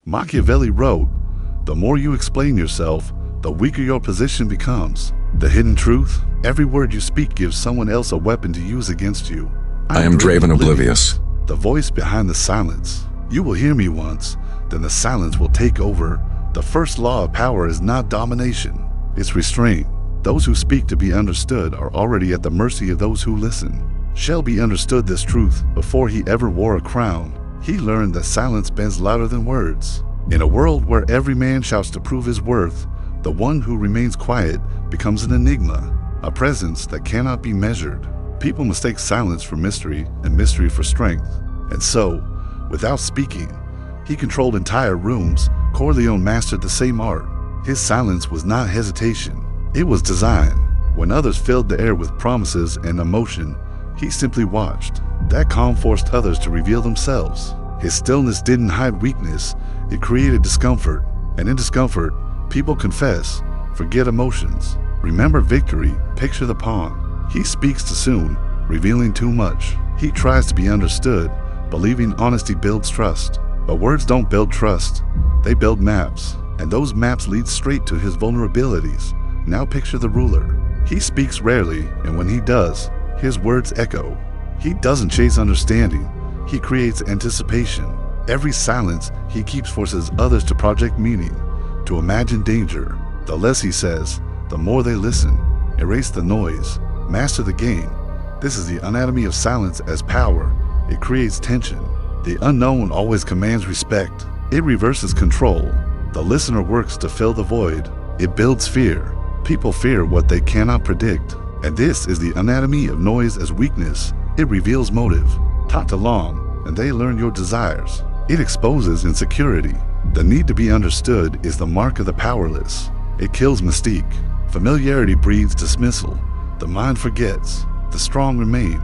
Machiavelli wrote, "The more you explain yourself, the weaker your position becomes. The hidden truth, every word you speak gives someone else a weapon to use against you. I am Draven Oblivious. The voice behind the silence. You will hear me once, then the silence will take over. The first law of power is not domination, it's restraint. Those who speak to be understood are already at the mercy of those who listen." Shelby understood this truth before he ever wore a crown. He learned that silence bends louder than words. In a world where every man shouts to prove his worth, the one who remains quiet becomes an enigma, a presence that cannot be measured. People mistake silence for mystery and mystery for strength. And so, without speaking, he controlled entire rooms. Corleone mastered the same art. His silence was not hesitation, it was design. When others filled the air with promises and emotion, he simply watched. That calm forced others to reveal themselves. His stillness didn't hide weakness, it created discomfort. And in discomfort, people confess, forget emotions, remember victory, picture the pawn. He speaks too soon, revealing too much. He tries to be understood, believing honesty builds trust. But words don't build trust, they build maps. And those maps lead straight to his vulnerabilities. Now picture the ruler. He speaks rarely, and when he does, his words echo. He doesn't chase understanding, he creates anticipation. Every silence he keeps forces others to project meaning, to imagine danger. The less he says, the more they listen. Erase the noise, master the game. This is the anatomy of silence as power. It creates tension. The unknown always commands respect. It reverses control. The listener works to fill the void. It builds fear. People fear what they cannot predict. And this is the anatomy of noise as weakness. It reveals motive. Taught along, and they learn your desires. It exposes insecurity. The need to be understood is the mark of the powerless. It kills mystique. Familiarity breeds dismissal. The mind forgets. The strong remain.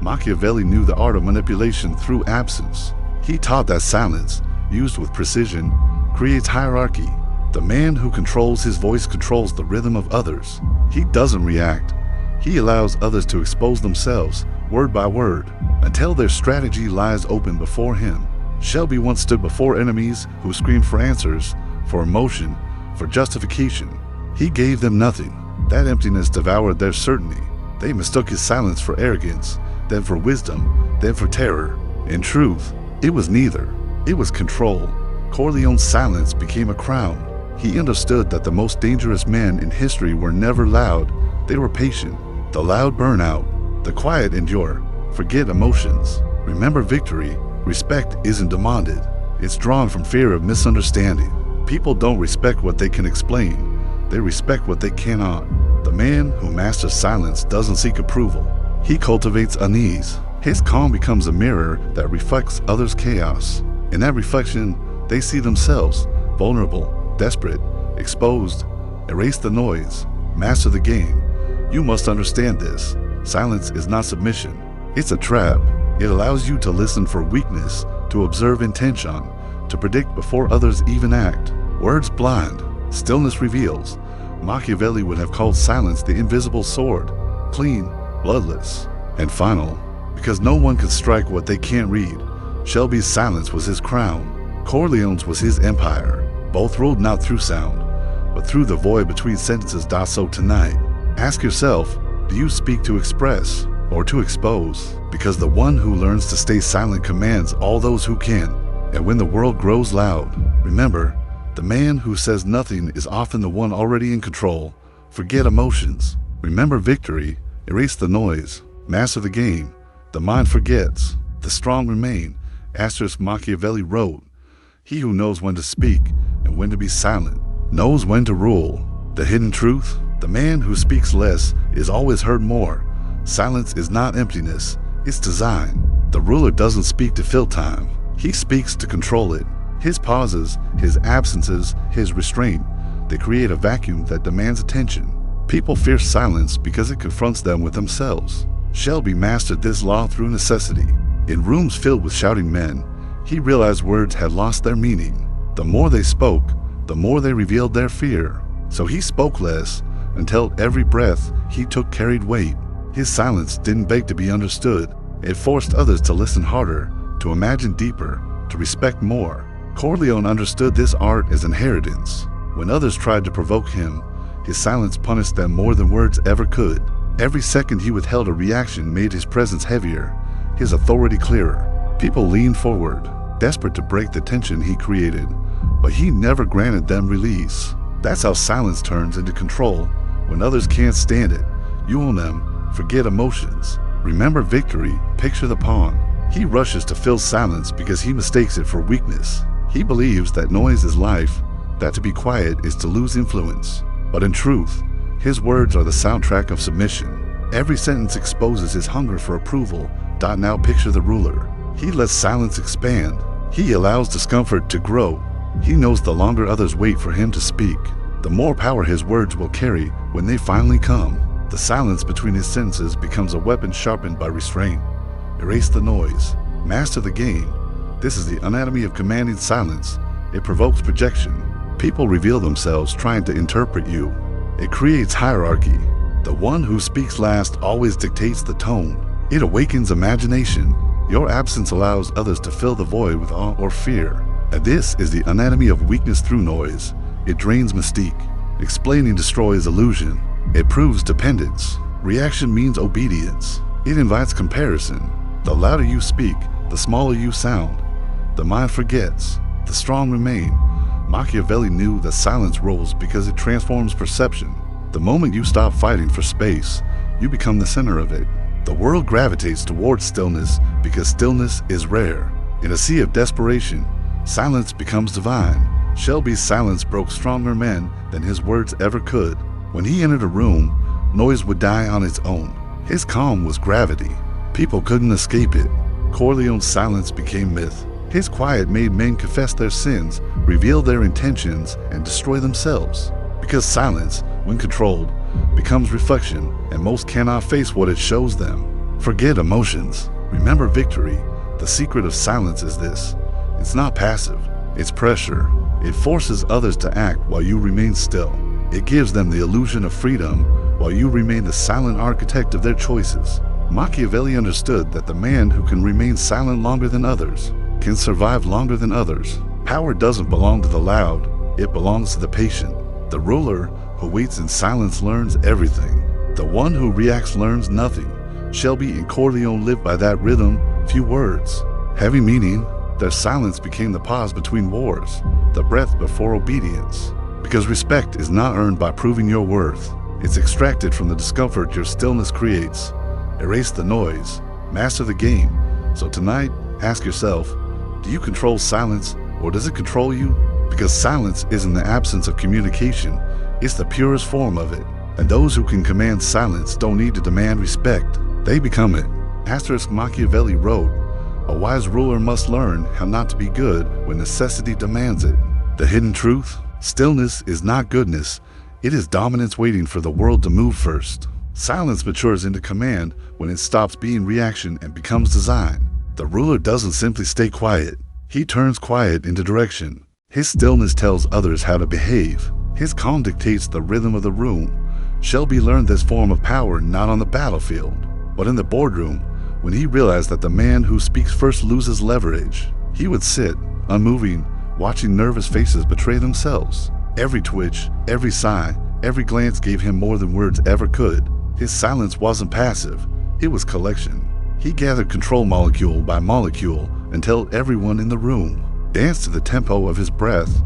Machiavelli knew the art of manipulation through absence. He taught that silence, used with precision, creates hierarchy. The man who controls his voice controls the rhythm of others. He doesn't react. He allows others to expose themselves, word by word, until their strategy lies open before him. Shelby once stood before enemies who screamed for answers, for emotion, for justification. He gave them nothing. That emptiness devoured their certainty. They mistook his silence for arrogance, then for wisdom, then for terror. In truth, it was neither. It was control. Corleone's silence became a crown. He understood that the most dangerous men in history were never loud, they were patient. The loud burn out, the quiet endure. Forget emotions. Remember victory. Respect isn't demanded. It's drawn from fear of misunderstanding. People don't respect what they can explain. They respect what they cannot. The man who masters silence doesn't seek approval. He cultivates unease. His calm becomes a mirror that reflects others' chaos. In that reflection, they see themselves, vulnerable, desperate, exposed. Erase the noise. Master the game. You must understand this. Silence is not submission. It's a trap. It allows you to listen for weakness, to observe intention, to predict before others even act. Words blind. Stillness reveals. Machiavelli would have called silence the invisible sword. Clean, bloodless, and final. Because no one could strike what they can't read. Shelby's silence was his crown. Corleone's was his empire. Both ruled not through sound, but through the void between sentences. So tonight, ask yourself, do you speak to express or to expose? Because the one who learns to stay silent commands all those who can. And when the world grows loud, remember, the man who says nothing is often the one already in control. Forget emotions. Remember victory. Erase the noise. Master the game. The mind forgets. The strong remain. Asterisk Machiavelli wrote, "He who knows when to speak and when to be silent knows when to rule." The hidden truth? The man who speaks less is always heard more. Silence is not emptiness, it's design. The ruler doesn't speak to fill time. He speaks to control it. His pauses, his absences, his restraint, they create a vacuum that demands attention. People fear silence because it confronts them with themselves. Shelby mastered this law through necessity. In rooms filled with shouting men, he realized words had lost their meaning. The more they spoke, the more they revealed their fear. So he spoke less, until every breath he took carried weight. His silence didn't beg to be understood. It forced others to listen harder, to imagine deeper, to respect more. Corleone understood this art as inheritance. When others tried to provoke him, his silence punished them more than words ever could. Every second he withheld a reaction made his presence heavier, his authority clearer. People leaned forward, desperate to break the tension he created, but he never granted them release. That's how silence turns into control. When others can't stand it, you own them, forget emotions. Remember victory, picture the pawn. He rushes to fill silence because he mistakes it for weakness. He believes that noise is life, that to be quiet is to lose influence. But in truth, his words are the soundtrack of submission. Every sentence exposes his hunger for approval. Now picture the ruler. He lets silence expand. He allows discomfort to grow. He knows the longer others wait for him to speak, the more power his words will carry when they finally come. The silence between his sentences becomes a weapon sharpened by restraint. Erase the noise. Master the game. This is the anatomy of commanding silence. It provokes projection. People reveal themselves trying to interpret you. It creates hierarchy. The one who speaks last always dictates the tone. It awakens imagination. Your absence allows others to fill the void with awe or fear. And this is the anatomy of weakness through noise. It drains mystique. Explaining destroys illusion. It proves dependence. Reaction means obedience. It invites comparison. The louder you speak, the smaller you sound. The mind forgets. The strong remain. Machiavelli knew that silence rules because it transforms perception. The moment you stop fighting for space, you become the center of it. The world gravitates towards stillness because stillness is rare. In a sea of desperation, silence becomes divine. Shelby's silence broke stronger men than his words ever could. When he entered a room, noise would die on its own. His calm was gravity. People couldn't escape it. Corleone's silence became myth. His quiet made men confess their sins, reveal their intentions, and destroy themselves. Because silence, when controlled, becomes reflection, and most cannot face what it shows them. Forget emotions. Remember victory. The secret of silence is this. It's not passive. It's pressure. It forces others to act while you remain still. It gives them the illusion of freedom while you remain the silent architect of their choices. Machiavelli understood that the man who can remain silent longer than others can survive longer than others. Power doesn't belong to the loud, it belongs to the patient. The ruler who waits in silence learns everything. The one who reacts learns nothing. Shelby and Corleone lived by that rhythm, few words, heavy meaning. Their silence became the pause between wars, the breath before obedience. Because respect is not earned by proving your worth. It's extracted from the discomfort your stillness creates. Erase the noise, master the game. So tonight, ask yourself, do you control silence or does it control you? Because silence isn't the absence of communication, it's the purest form of it. And those who can command silence don't need to demand respect, they become it. Machiavelli wrote, a wise ruler must learn how not to be good when necessity demands it. The hidden truth? Stillness is not goodness, it is dominance waiting for the world to move first. Silence matures into command when it stops being reaction and becomes design. The ruler doesn't simply stay quiet, he turns quiet into direction. His stillness tells others how to behave. His calm dictates the rhythm of the room. Shelby learned this form of power not on the battlefield, but in the boardroom, when he realized that the man who speaks first loses leverage. He would sit, unmoving, watching nervous faces betray themselves. Every twitch, every sigh, every glance gave him more than words ever could. His silence wasn't passive, it was collection. He gathered control molecule by molecule until everyone in the room danced to the tempo of his breath.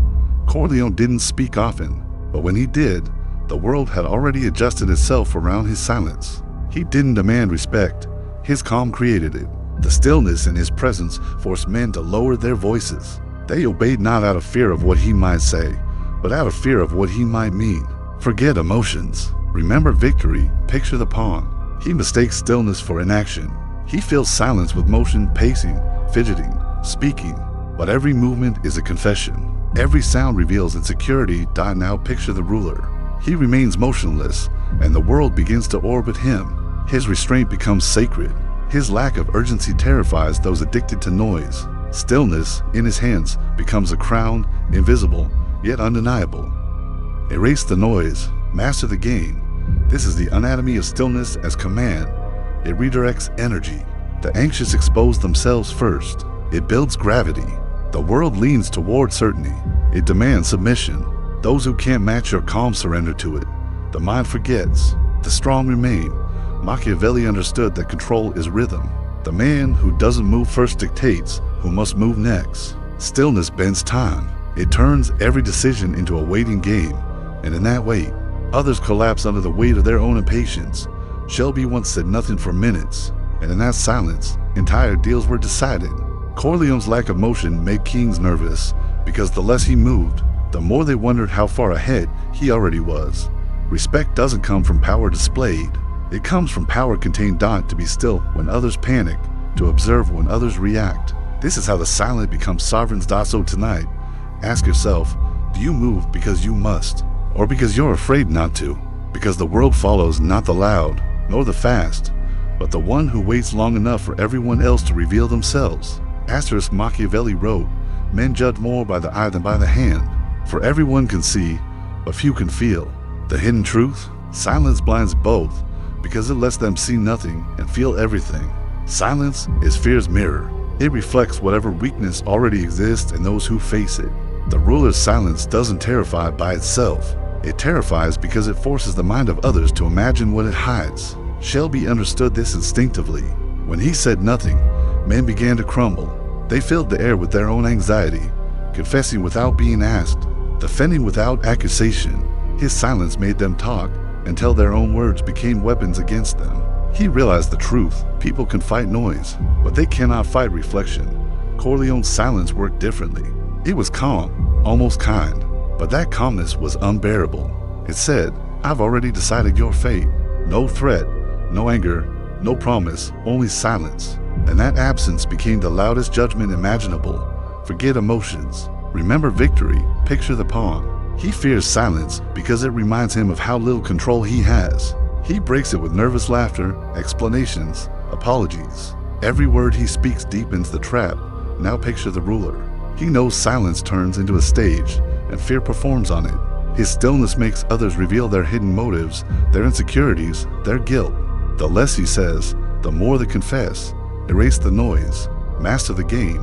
Corleone didn't speak often, but when he did, the world had already adjusted itself around his silence. He didn't demand respect, his calm created it. The stillness in his presence forced men to lower their voices. They obeyed not out of fear of what he might say, but out of fear of what he might mean. Forget emotions. Remember victory, picture the pawn. He mistakes stillness for inaction. He fills silence with motion, pacing, fidgeting, speaking. But every movement is a confession. Every sound reveals insecurity. Now picture the ruler. He remains motionless, and the world begins to orbit him. His restraint becomes sacred. His lack of urgency terrifies those addicted to noise. Stillness, in his hands, becomes a crown, invisible, yet undeniable. Erase the noise, master the game. This is the anatomy of stillness as command. It redirects energy. The anxious expose themselves first. It builds gravity. The world leans toward certainty. It demands submission. Those who can't match your calm surrender to it. The mind forgets. The strong remain. Machiavelli understood that control is rhythm. The man who doesn't move first dictates who must move next. Stillness bends time. It turns every decision into a waiting game, and in that wait, others collapse under the weight of their own impatience. Shelby once said nothing for minutes, and in that silence, entire deals were decided. Corleone's lack of motion made kings nervous, because the less he moved, the more they wondered how far ahead he already was. Respect doesn't come from power displayed. It comes from power contained to be still when others panic, to observe when others react. This is how the silent becomes sovereigns. So tonight, ask yourself, do you move because you must, or because you're afraid not to? Because the world follows not the loud, nor the fast, but the one who waits long enough for everyone else to reveal themselves. Asterisk Machiavelli wrote, men judge more by the eye than by the hand, for everyone can see, but few can feel. The hidden truth? Silence blinds both, because it lets them see nothing and feel everything. Silence is fear's mirror. It reflects whatever weakness already exists in those who face it. The ruler's silence doesn't terrify by itself. It terrifies because it forces the mind of others to imagine what it hides. Shelby understood this instinctively. When he said nothing, men began to crumble. They filled the air with their own anxiety, confessing without being asked, defending without accusation. His silence made them talk until their own words became weapons against them. He realized the truth. People can fight noise, but they cannot fight reflection. Corleone's silence worked differently. It was calm, almost kind, but that calmness was unbearable. It said, I've already decided your fate. No threat, no anger, no promise, only silence. And that absence became the loudest judgment imaginable. Forget emotions. Remember victory. Picture the pawn. He fears silence because it reminds him of how little control he has. He breaks it with nervous laughter, explanations, apologies. Every word he speaks deepens the trap. Now picture the ruler. He knows silence turns into a stage, and fear performs on it. His stillness makes others reveal their hidden motives, their insecurities, their guilt. The less he says, the more they confess. Erase the noise. Master the game.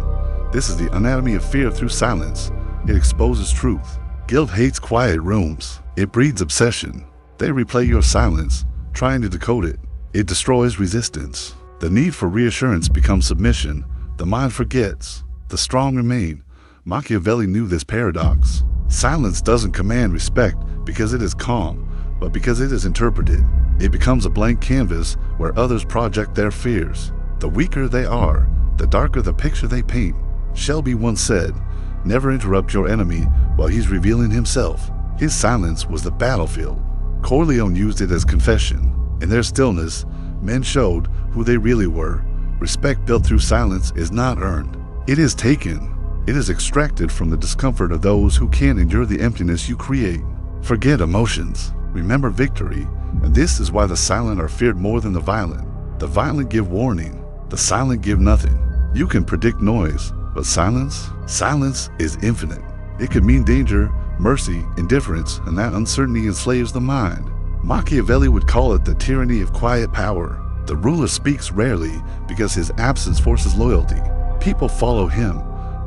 This is the anatomy of fear through silence. It exposes truth. Guilt hates quiet rooms. It breeds obsession. They replay your silence, trying to decode it. It destroys resistance. The need for reassurance becomes submission. The mind forgets. The strong remain. Machiavelli knew this paradox. Silence doesn't command respect because it is calm, but because it is interpreted. It becomes a blank canvas where others project their fears. The weaker they are, the darker the picture they paint. Shelby once said, never interrupt your enemy while he's revealing himself. His silence was the battlefield. Corleone used it as confession. In their stillness, men showed who they really were. Respect built through silence is not earned. It is taken. It is extracted from the discomfort of those who can't endure the emptiness you create. Forget emotions. Remember victory. And this is why the silent are feared more than the violent. The violent give warning. The silent give nothing. You can predict noise, but silence? Silence is infinite. It could mean danger, mercy, indifference, and that uncertainty enslaves the mind. Machiavelli would call it the tyranny of quiet power. The ruler speaks rarely because his absence forces loyalty. People follow him,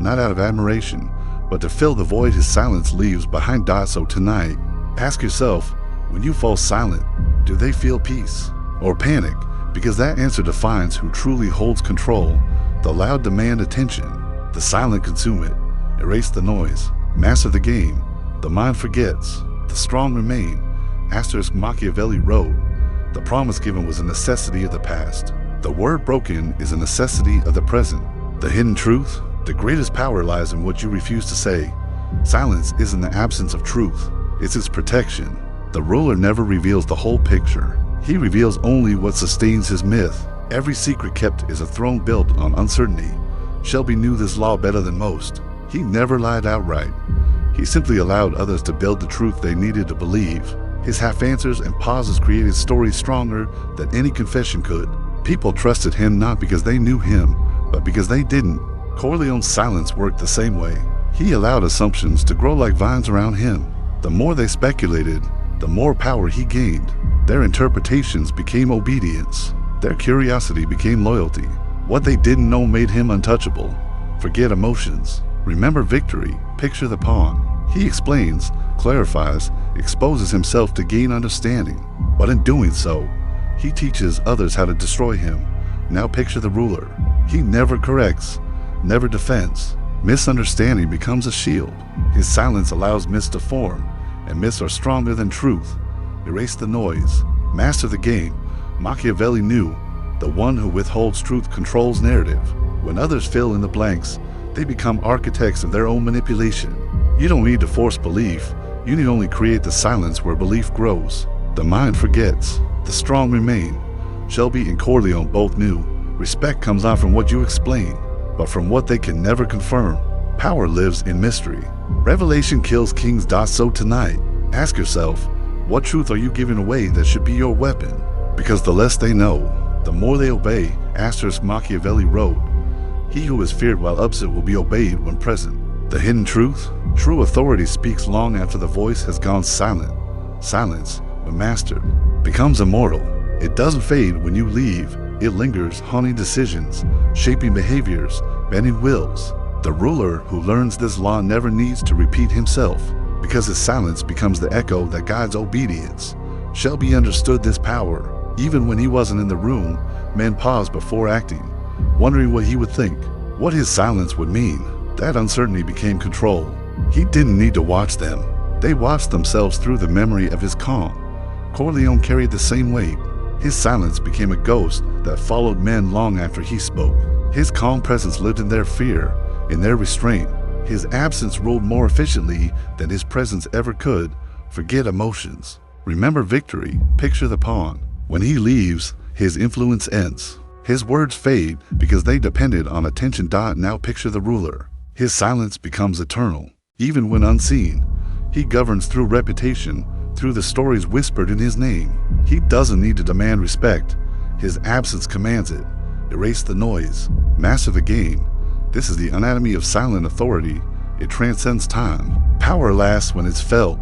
not out of admiration, but to fill the void his silence leaves behind. So tonight, ask yourself, when you fall silent, do they feel peace or panic? Because that answer defines who truly holds control. The loud demand attention. The silent consume it. Erase the noise. Master the game. The mind forgets. The strong remain. Asterisk Machiavelli wrote, the promise given was a necessity of the past. The word broken is a necessity of the present. The hidden truth? The greatest power lies in what you refuse to say. Silence isn't the absence of truth. It's its protection. The ruler never reveals the whole picture. He reveals only what sustains his myth. Every secret kept is a throne built on uncertainty. Shelby knew this law better than most. He never lied outright. He simply allowed others to build the truth they needed to believe. His half-answers and pauses created stories stronger than any confession could. People trusted him not because they knew him, but because they didn't. Corleone's silence worked the same way. He allowed assumptions to grow like vines around him. The more they speculated, the more power he gained. Their interpretations became obedience. Their curiosity became loyalty. What they didn't know made him untouchable. Forget emotions. Remember victory, picture the pawn. He explains, clarifies, exposes himself to gain understanding, but in doing so, he teaches others how to destroy him. Now picture the ruler. He never corrects, never defends. Misunderstanding becomes a shield. His silence allows myths to form, and myths are stronger than truth. Erase the noise. Master the game. Machiavelli knew, the one who withholds truth controls narrative. When others fill in the blanks, they become architects of their own manipulation. You don't need to force belief. You need only create the silence where belief grows. The mind forgets. The strong remain. Shelby and Corleone both knew. Respect comes not from what you explain, but from what they can never confirm. Power lives in mystery. Revelation kills kings. So tonight, ask yourself, what truth are you giving away that should be your weapon? Because the less they know, the more they obey. Machiavelli wrote, he who is feared while absent will be obeyed when present. The hidden truth? True authority speaks long after the voice has gone silent. Silence, when mastered, becomes immortal. It doesn't fade when you leave. It lingers, haunting decisions, shaping behaviors, bending wills. The ruler who learns this law never needs to repeat himself, because his silence becomes the echo that guides obedience. Shelby understood this power. Even when he wasn't in the room, men paused before acting, wondering what he would think, what his silence would mean. That uncertainty became control. He didn't need to watch them. They watched themselves through the memory of his calm. Corleone carried the same weight. His silence became a ghost that followed men long after he spoke. His calm presence lived in their fear, in their restraint. His absence ruled more efficiently than his presence ever could. Forget emotions. Remember victory, picture the pawn. When he leaves, his influence ends. His words fade because they depended on attention. Now picture the ruler. His silence becomes eternal. Even when unseen, he governs through reputation, through the stories whispered in his name. He doesn't need to demand respect. His absence commands it. Erase the noise. Master the game. This is the anatomy of silent authority. It transcends time. Power lasts when it's felt,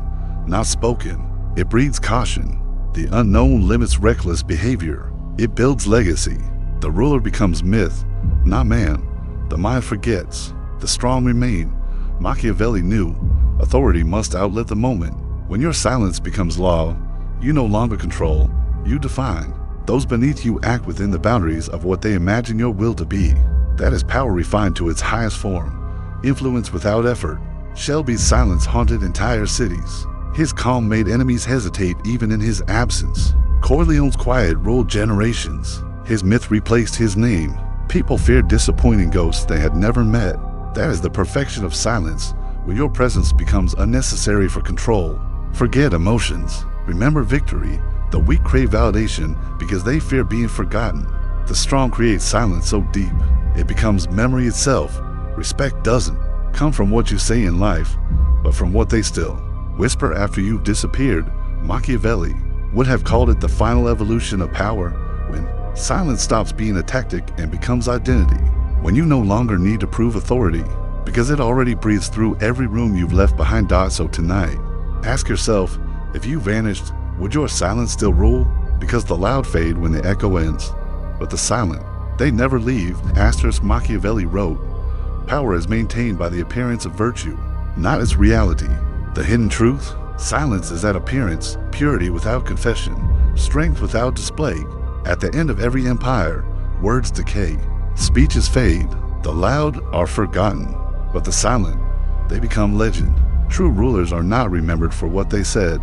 not spoken. It breeds caution. The unknown limits reckless behavior. It builds legacy. The ruler becomes myth, not man. The mind forgets. The strong remain. Machiavelli knew, authority must outlive the moment. When your silence becomes law, you no longer control, you define. Those beneath you act within the boundaries of what they imagine your will to be. That is power refined to its highest form. Influence without effort. Shelby's silence haunted entire cities. His calm made enemies hesitate even in his absence. Corleone's quiet ruled generations. His myth replaced his name. People feared disappointing ghosts they had never met. That is the perfection of silence, when your presence becomes unnecessary for control. Forget emotions. Remember victory. The weak crave validation because they fear being forgotten. The strong create silence so deep, it becomes memory itself. Respect doesn't come from what you say in life, but from what they still whisper after you've disappeared. Machiavelli would have called it the final evolution of power, when silence stops being a tactic and becomes identity. When you no longer need to prove authority, because it already breathes through every room you've left behind. So tonight, ask yourself, if you vanished, would your silence still rule? Because the loud fade when the echo ends, but the silent, they never leave. Machiavelli wrote, power is maintained by the appearance of virtue, not its reality. The hidden truth? Silence is that appearance, purity without confession, strength without display. At the end of every empire, words decay, speeches fade, the loud are forgotten, but the silent, they become legend. True rulers are not remembered for what they said,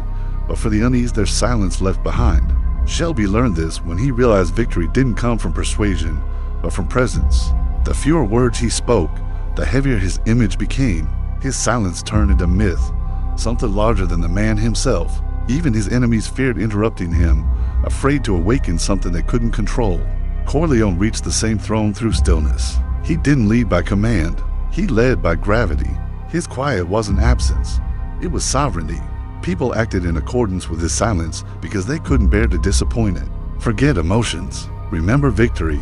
but for the unease their silence left behind. Shelby learned this when he realized victory didn't come from persuasion, but from presence. The fewer words he spoke, the heavier his image became. His silence turned into myth, something larger than the man himself. Even his enemies feared interrupting him, afraid to awaken something they couldn't control. Corleone reached the same throne through stillness. He didn't lead by command, he led by gravity. His quiet wasn't absence, it was sovereignty. People acted in accordance with his silence because they couldn't bear to disappoint it. Forget emotions. Remember victory.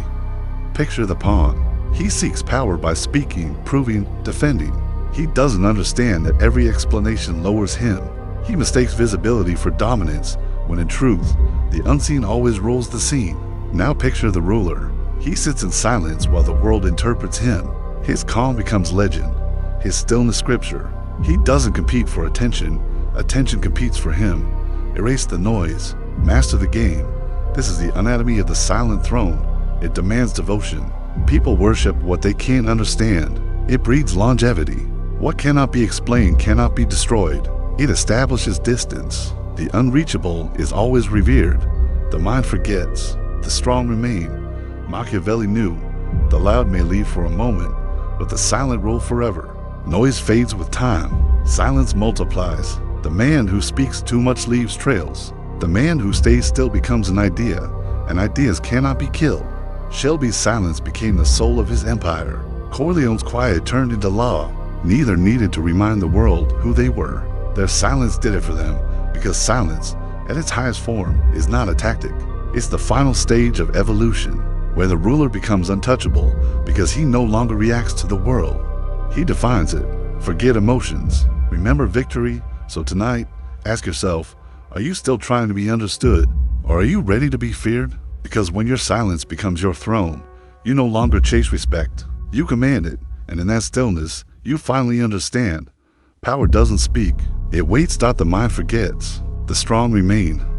Picture the pawn. He seeks power by speaking, proving, defending. He doesn't understand that every explanation lowers him. He mistakes visibility for dominance, when in truth, the unseen always rules the scene. Now picture the ruler. He sits in silence while the world interprets him. His calm becomes legend. his stillness scripture. He doesn't compete for attention. Attention competes for him. Erase the noise. Master the game. This is the anatomy of the silent throne. It demands devotion. People worship what they can't understand. It breeds longevity. What cannot be explained cannot be destroyed. It establishes distance. The unreachable is always revered. The mind forgets. The strong remain. Machiavelli knew, the loud may leave for a moment, but the silent rule forever. Noise fades with time. Silence multiplies. The man who speaks too much leaves trails. The man who stays still becomes an idea, and ideas cannot be killed. Shelby's silence became the soul of his empire. Corleone's quiet turned into law. Neither needed to remind the world who they were. Their silence did it for them, because silence, at its highest form, is not a tactic. It's the final stage of evolution, where the ruler becomes untouchable because he no longer reacts to the world. He defines it. Forget emotions. Remember victory. So tonight, ask yourself, are you still trying to be understood? Or are you ready to be feared? Because when your silence becomes your throne, you no longer chase respect. You command it, and in that stillness, you finally understand. Power doesn't speak. It waits. The mind forgets. The strong remain.